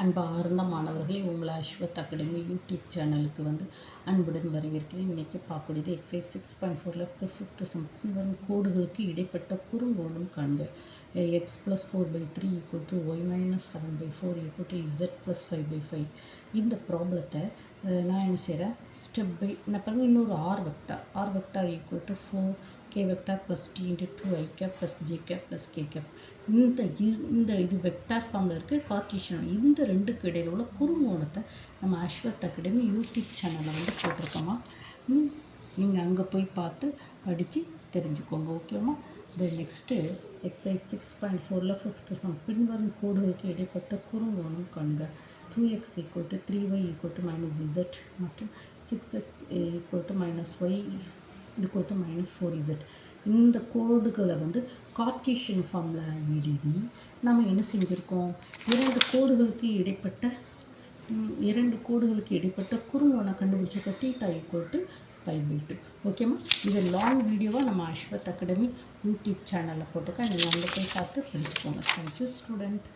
அன்பார்ந்த மாணவர்களே, உங்களை அஸ்வத் அகாடமி யூடியூப் சேனலுக்கு அன்புடன் வரவேற்கிறேன். இன்றைக்கி பார்க்கக்கூடியது எக்ஸசைஸ் 6.4ல் ஃபிஃப்த்து சம். வரும் கோடுகளுக்கு இடைப்பட்ட குறுங்கோணம் காண்க. X plus 4/3 = y minus 7/4 = z plus 5/5. இந்த ப்ராப்ளத்தை நான் என்ன செய்கிறேன், ஸ்டெப் பை நான் பாருங்கள். இன்னொரு r vector = 4 k vector plus t × 2 i cap plus j cap plus k cap. இந்த இது வெக்டார் ஃபார்மில் இருக்குது. கார்ட்டீசியன் இந்த ரெண்டுக்கு இடையில் உள்ள குறுங்கோணத்தை நம்ம அஸ்வத் அகாடமி யூடியூப் சேனலில் போட்டிருக்கோமா. நீங்கள் அங்கே போய் பார்த்து படித்து தெரிஞ்சுக்கோங்க. ஓகேவா? நெக்ஸ்ட்டு எக்ஸசைஸ் 6.4ல் ஃபிஃப்த்து சம். பின்வரும் கோடுகளுக்கு இடைப்பட்ட குறுங்கோணம் காண்க. 2x = 3y = -z மற்றும் 6x = -y = -4z. இந்த கோடுகளை கார்ட்டீசியன் ஃபார்மில் எழுதி நம்ம என்ன செஞ்சுருக்கோம், இரண்டு கோடுகளுக்கு இடைப்பட்ட குறுங்கோணம் கண்டுபிடிச்சிருக்கோம். θ = π/2. ஓகேம்மா? இது லாங் வீடியோவாக நம்ம அஸ்வத் அகாடமி யூடியூப் சேனலில் போட்டிருக்கேன். நீங்கள் அங்கே போய் பார்த்து படிச்சுக்கோங்க. Thank you student.